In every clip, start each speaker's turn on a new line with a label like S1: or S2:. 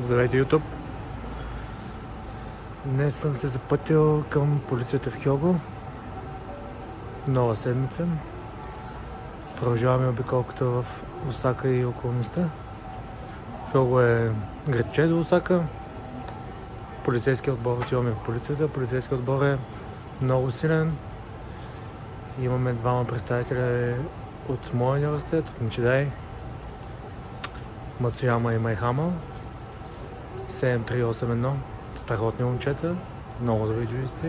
S1: Здравейте, YouTube! Днес съм се запътил към полицията в Хього. Нова седмица. Продължаваме обиколката в Осака и околността. Хього е градче до Осака. Полицейският отбор отиваме в полицията. Полицейският отбор е много силен. Имаме двама представители от моя университет, от Ничидай, Мацуяма и Майхама. 7381, страхотни момчета, много добри джуристи.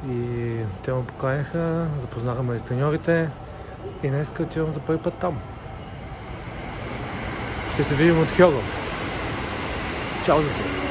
S1: И те ме поканяха, запознаха ме с треньорите и днес отивам за първи път там. Ще се видим от Хього. Чао за сега!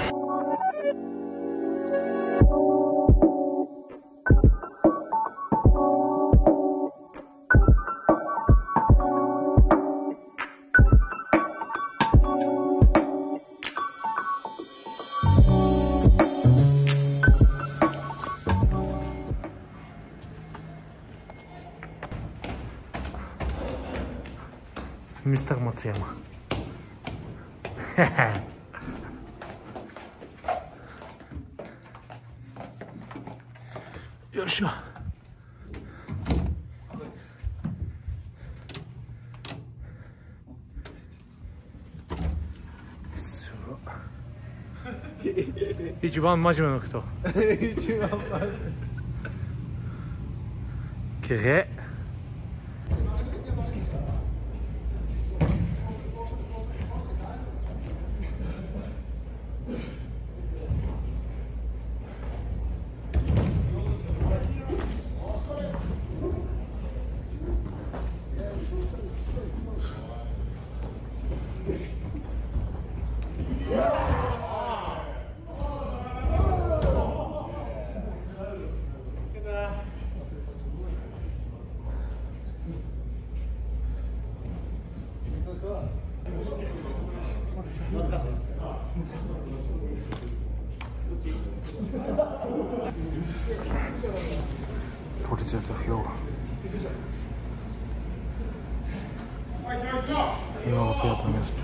S1: Мистер Мацуяма. Йошо. Ичибан мажиме на като. Кире. Полицията в Хього. Много приятно място.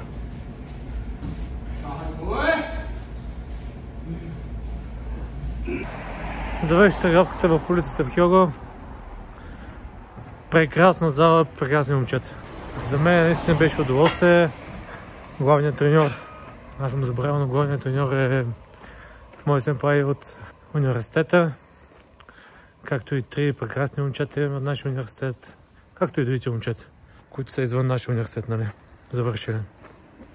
S1: Завърши тренировката в полицията в Хього. Прекрасна зала, прекрасни момчета. За мен наистина беше удоволствие. Главният треньор, аз съм забравил, но главният треньор е мой сенпай от университета, както и три прекрасни момчета от нашия университет, както и другите момчета, които са извън нашия университет, нали, завършили.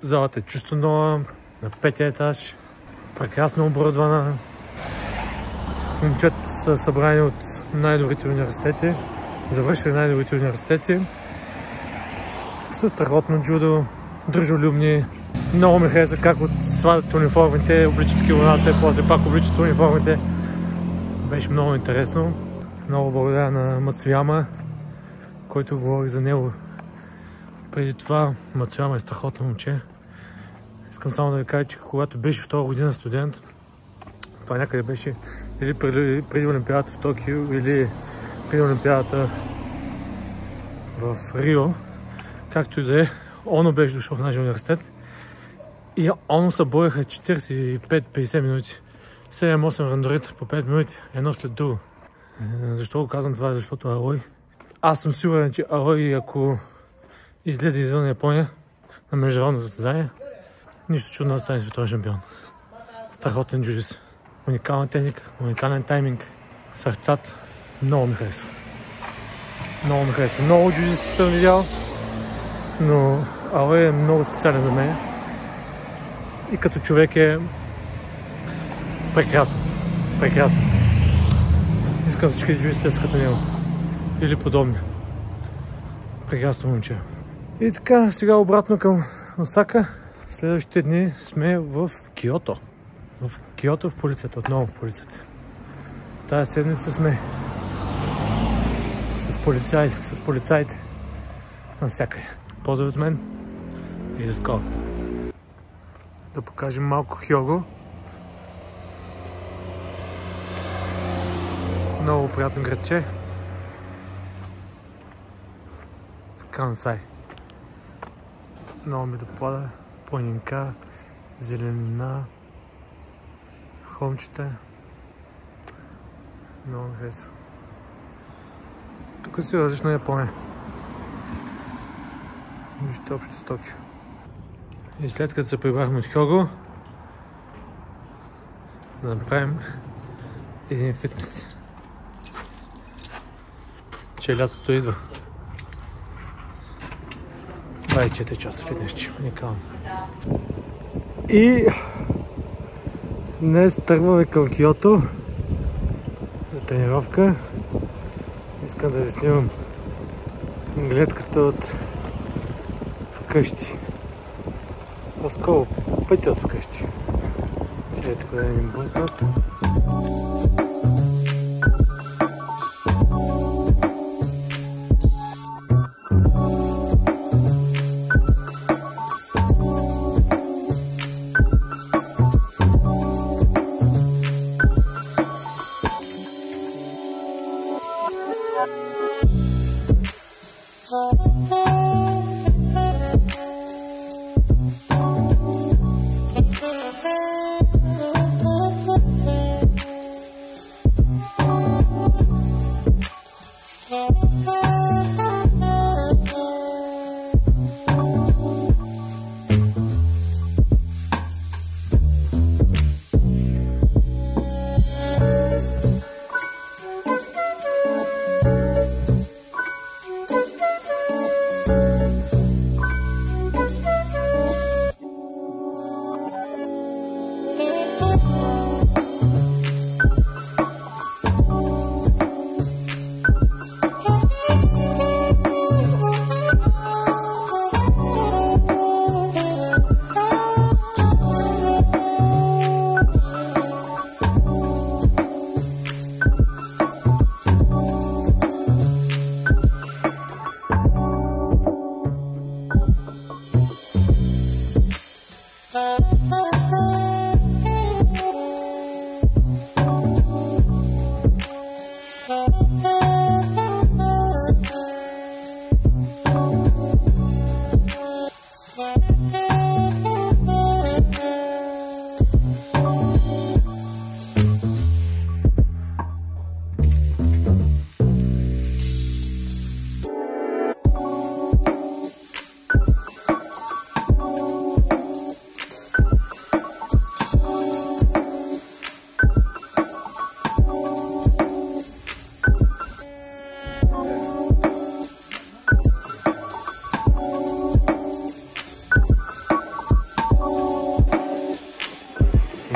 S1: Залата е чисто нова, на 5-я етаж, прекрасно оборудвана. Момчета са събрани от най-добрите университети, завършили най-добрите университети, с страхотно джудо, дружелюбни. Много ми хареса как свалят униформите, обличат килоната, после пак обличат униформите. Беше много интересно. Много благодаря на Мацуяма, който говори за него. Преди това Мацуяма е страхотно момче. Искам само да ви кажа, че когато беше втора година студент, това някъде беше или преди Олимпиадата в Токио, или преди Олимпиадата в Рио, както и да е, Оно беше дошъл в нашия университет и Оно се боеха 45-50 минути. 7-8 рандорита по 5 минути, едно след друго. Защо го казвам това? Защото Аой. Аз съм сигурен, че Аой, ако излезе извън Япония на международно състезание, нищо чудно да стане световен шампион. Страхотен джудис. Уникална техника, уникален тайминг. Сърцата. Много ми харесва. Много ми харесва. Много джудис съм видял, но Аой е много специален за мен. И като човек е прекрасно. Прекрасно. Искам всички джуристи да са като него. Или подобни. Прекрасно момче. И така, сега обратно към Осака. Следващите дни сме в Киото. В Киото в полицията. Отново в полицията. Тая седмица сме с полицаите. Навсякъде. Поздрави от мен и до скоро. Да покажем малко Хього. Много приятно градче. В Кансай. Много ми допада. планинка, зеленина, хълмчета. Много ми харесва. Тук си различна Япония. Нищо общо с Токио. И след като се прибрахме от Хього, да направим един фитнес. Че лятото идва. 24 часа фитнес, уникално. И днес тръгваме към Киото за тренировка. Искам да ви снимам гледката от вкъщи. По-скоро пътя от вкъщи. Че тук да не им блъснат.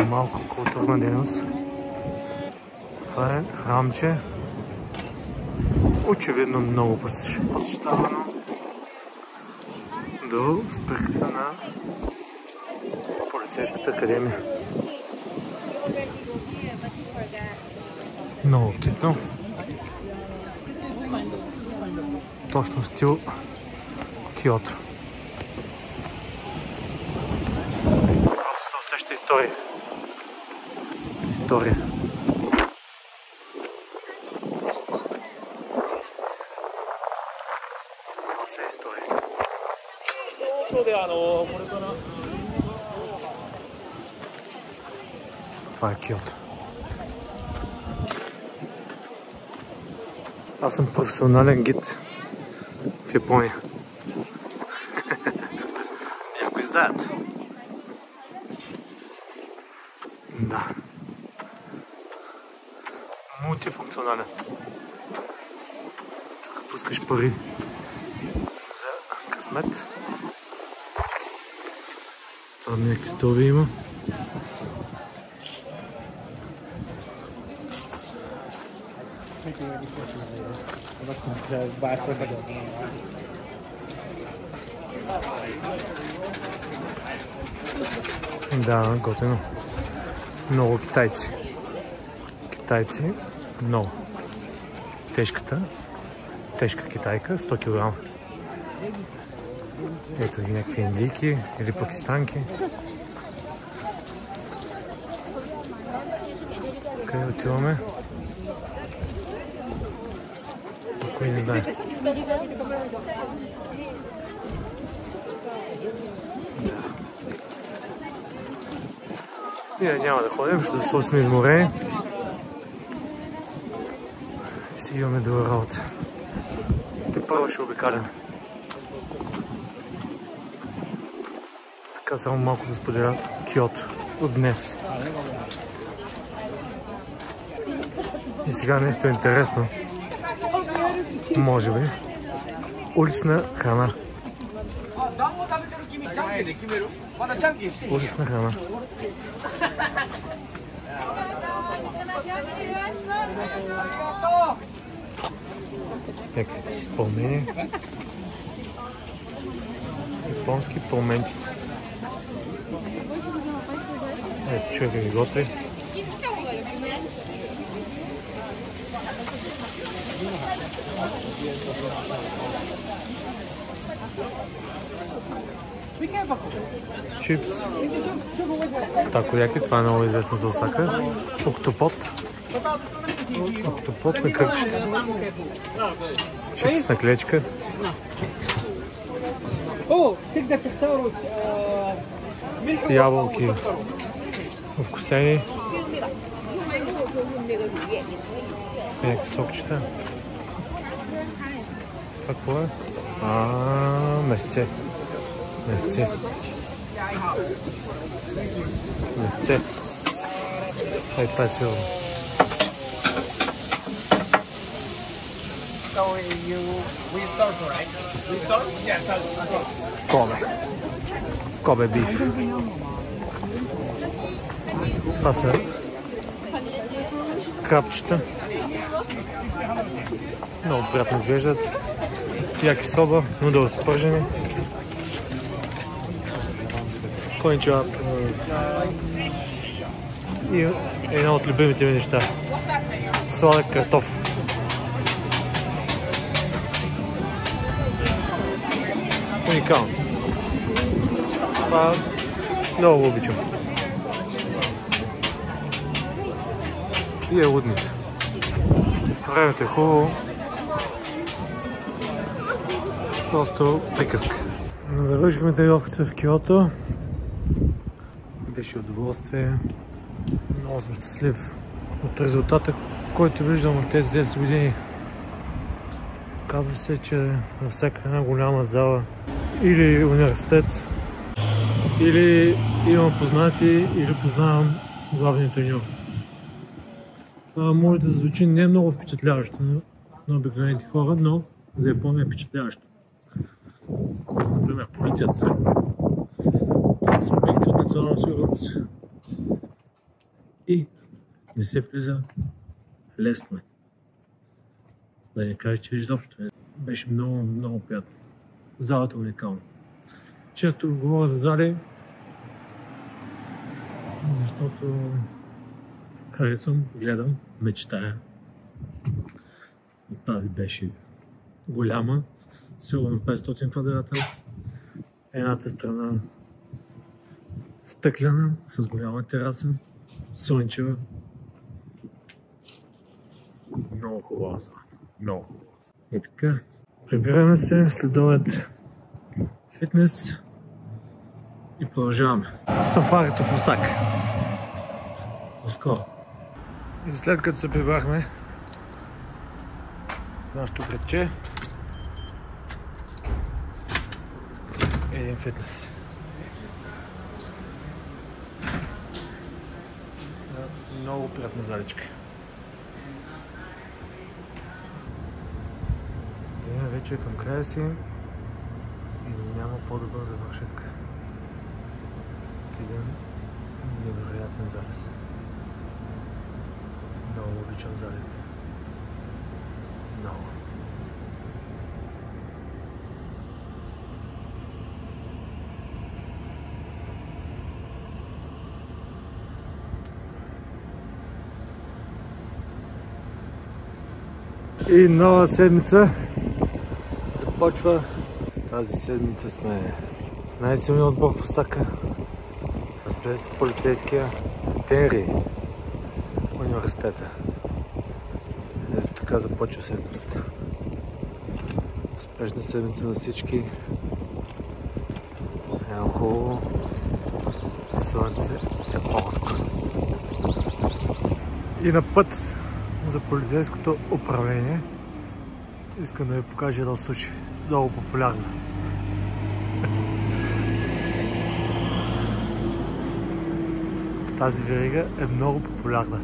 S1: Малко културна дейност. Това е храмче. Очевидно много посещавано до спирката на полицейската академия. Много птитно. Точно стил Киото. Просто се усеща история. История. Класна история. Това е Киото. Аз съм професионален гид в Япония. Някои знаят. Да. Мултифункционален. Тук пускаш пари за късмет. Там някакви столове има. Да, готино. Много китайци. Китайци, много. Тежка китайка, 100 кг. Ето ги някакви индийки или пакистанки. Къде отиваме? Кой не знае. Да. Ние няма да ходим, защото сме изморени. И си имаме друга работа. Те първо ще обикаляме. Така само малко да споделя Киото от днес. И сега нещо интересно. Може би. Улична храна. Улична храна. Някакви пълмени. Японски пълменчета. Ето човек ги готви. Чипс. Такояки, това е много известно за Осака. Октопод. Октопод на кръгчета. Чипс на клечка. Ябълки. Овкусени. Някакви сокчета. Това какво е? Месце. Месце. Месце. Ей, това е сигурно. Кобе. Кобе биф. Това са крапчета. Много приятно изглеждат. Яки соба, нудъл с пържени. Коничева. И едно от любимите ми неща. Сладък картоф. Уникално. Това много обичам. И е лудница. Времето е хубаво. Просто приказка. Завършихме тренировката в Киото. Беше удоволствие. Много съм щастлив от резултата, който виждам от тези 10 години. Казва се, че във всяка една голяма зала или университет, или имам познати, или познавам главния треньор. Това може да звучи не много впечатляващо на обикновените хора, но за Япония е впечатляващо. Например, полицията. Това са обекти от национална сигурност. И не се влиза лесно. Да не кажа, че изобщо не. Беше много, много приятно. Залата е уникална. Често говоря за зали, защото харесвам, гледам, мечтая. Тази беше голяма, сигурно 500 квадрата. Едната страна стъклена, с голяма тераса, слънчева. Много хубава зала. Много хубава. И така, прибираме се, следобед фитнес и продължаваме. Сафарито в Осака. До скоро. И след като се прибрахме в нашото градче, един фитнес. Много приятна заличка. Денят вече е към края си и няма по-добър завършек от един невероятен залез. Много обичам залез. Много. И нова седмица започва. Тази седмица сме в най-силния отбор в Осака. Разбира се, полицейския Тенри университета. Ето така започва седмицата. Успешна седмица на всички. Е хубаво. Слънце е полско. И на път за полицейското управление искам да ви покажа едно суши. Много популярно. Тази верига е много популярна.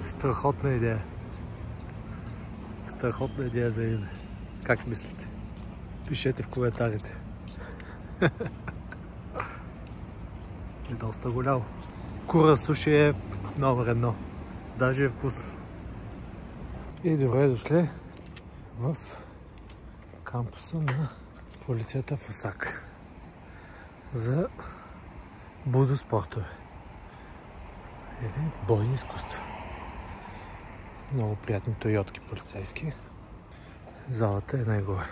S1: Страхотна идея. Страхотна идея за име. Как мислите? Пишете в коментарите. Е доста голямо. Кура суши е номер 1. Даже е вкусно. И добре дошли в кампуса на полицията в Осака за будо спортове или бойни изкуства. Много приятни тойотки полицейски. Залата е най-горе.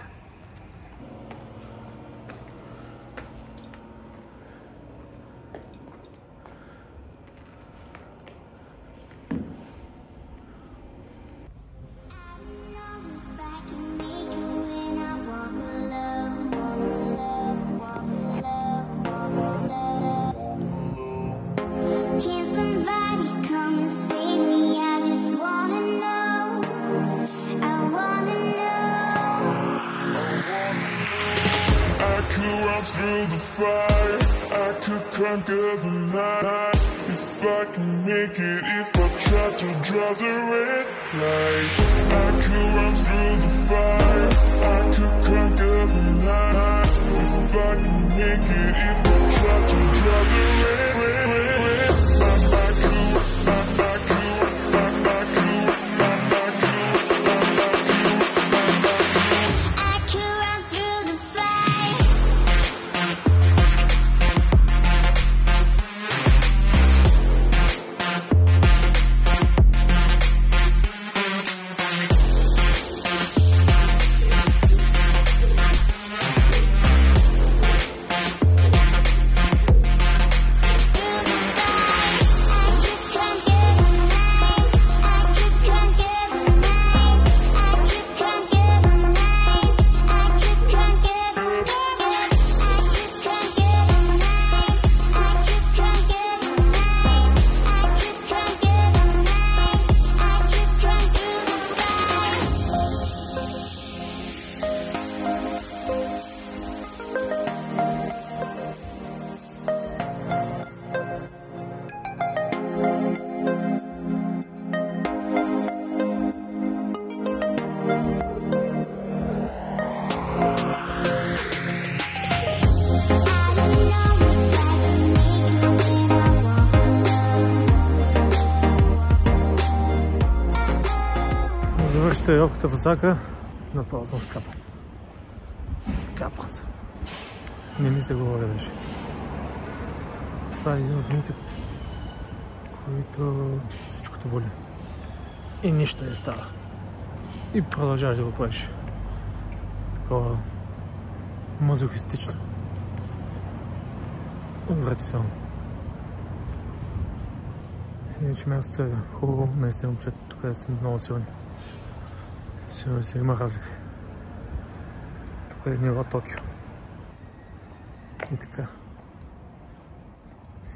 S2: Through the fire, I could conquer the night. If I can make it, if I try to draw the red light. I could run through the fire, I could conquer the night. If I can make it, if I try to draw the red light.
S1: Завърши тренировката в Осака, направо съм скапан. Скапан съм. Не ми се говори беше. Това е един от дните, които всичкото боли. И нищо не става. И продължаваш да го правиш. Такова мазохистично. Отвратително. Иначе мястото е хубаво, наистина момчета тук са много силни. Сигурно си има разлика. Тук е ниво Токио. И така.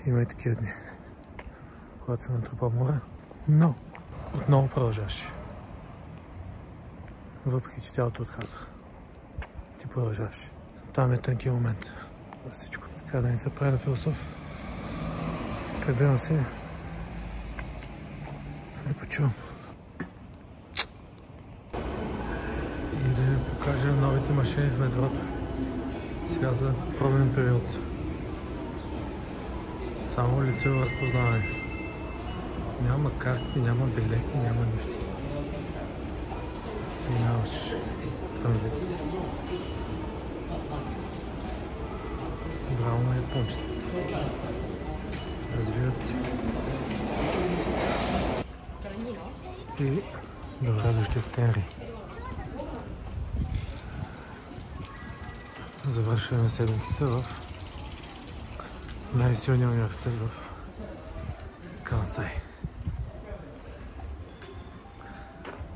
S1: Има и такива дни, когато съм натрупал море, но отново продължаваш. Въпреки че тялото отказва. Ти продължаваш. Там е тънкият момент за всичко. Така да не се прави философ. Прибирам се да почувам. И да ви покажа новите машини в метрото. Сега за пробен период. Само лицево разпознаване. Няма карти, няма билети, няма нищо. Минаваш транзит. Браво на япончетата. Развиват се. И добре дошли в Тенри. Завършваме седмицата в най-силния университет в Кансай.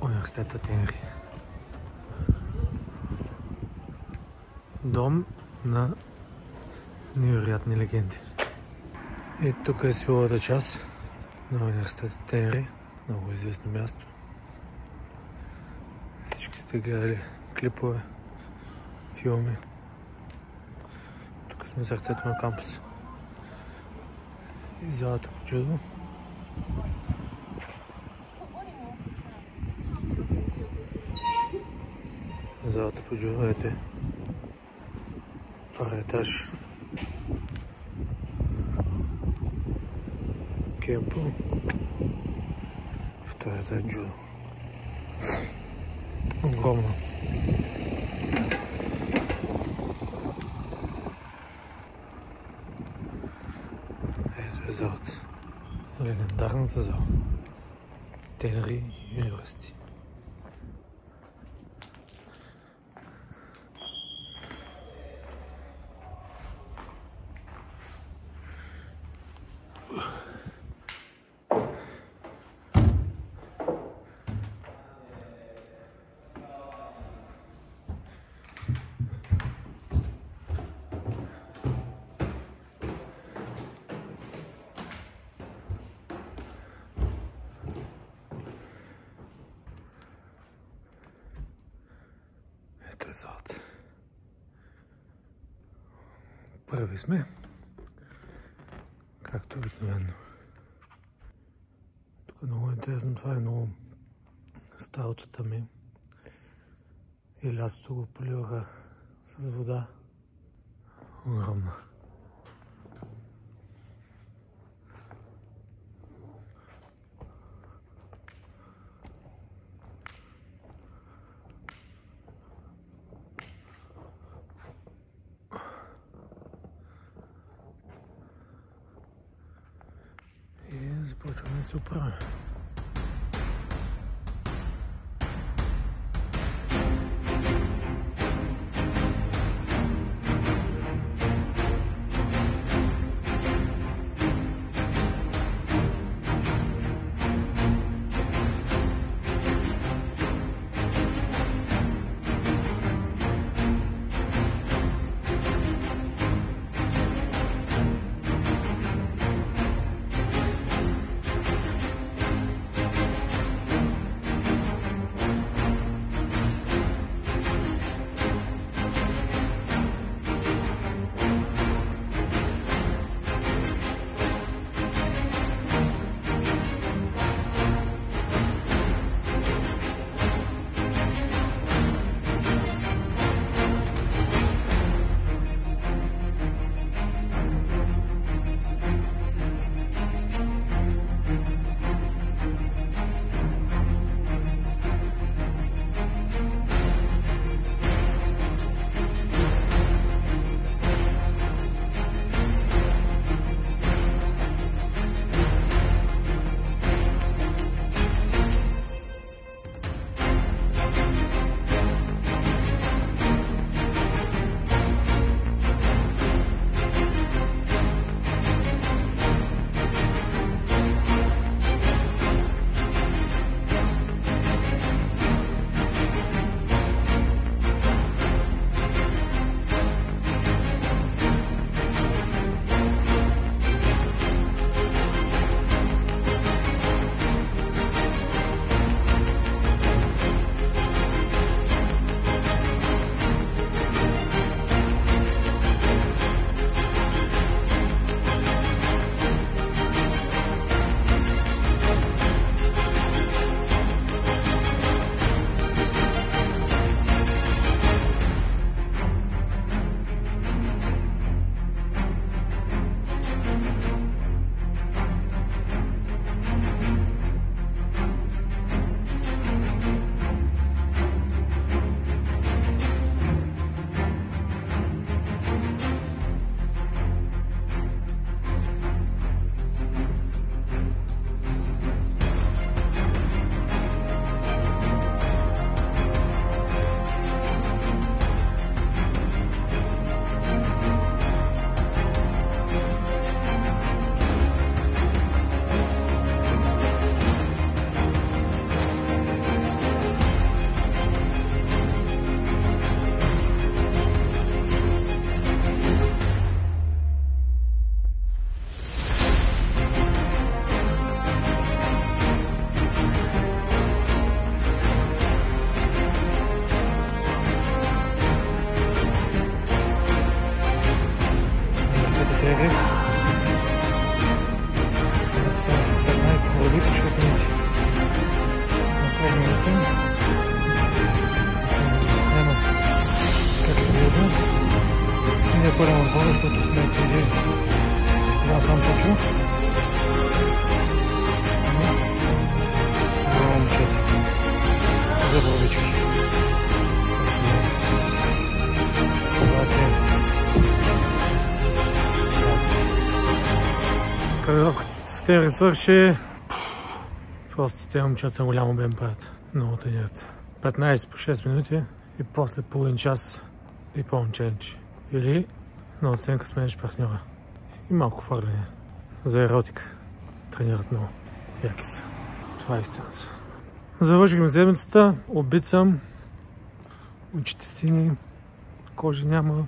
S1: Университета Тенри. Дом на невероятни легенди. И тук е силовата част на университета Тенри, много известно място. Всички сте гледали клипове, филми. Тук сме в сърцето на кампуса. И залата по джудо. Залата по джудо, ете. Втори етаж. Кемпо. Втори етаж джудо. Огромно. Ето е залата. Легендарната зала. Тенри Юниверсити. Ето е залата. Първи сме, както обикновено. Тук е много интересно, това е много стаутата ми. И лятото го поливаха с вода. Огромна. И започваме да се оправим. серия. Това са 15 глави по 6 минути. Напрегнем се. Снема как изглежда. Не е първен отбор, защото сме преди това сам Токио. Много момчета за бровички. Тренировката в тенер свърши. Просто тези момчета голям обем правят. Много тренират. 15 по 6 минути и после половин час и пълен челендж. Или на оценка смениш партньора. И малко хвърляне. За еротика. Тренират много. Яки са. Това е истината. Завършихме седмицата. Убит съм. Очите сини. Кожи няма.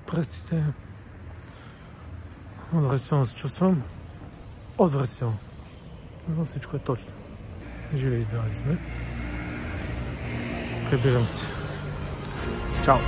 S1: Пръстите. Отвратително се чувствам. Отвратително. Но всичко е точно. Живи и здрави сме. Прибирам се. Чао!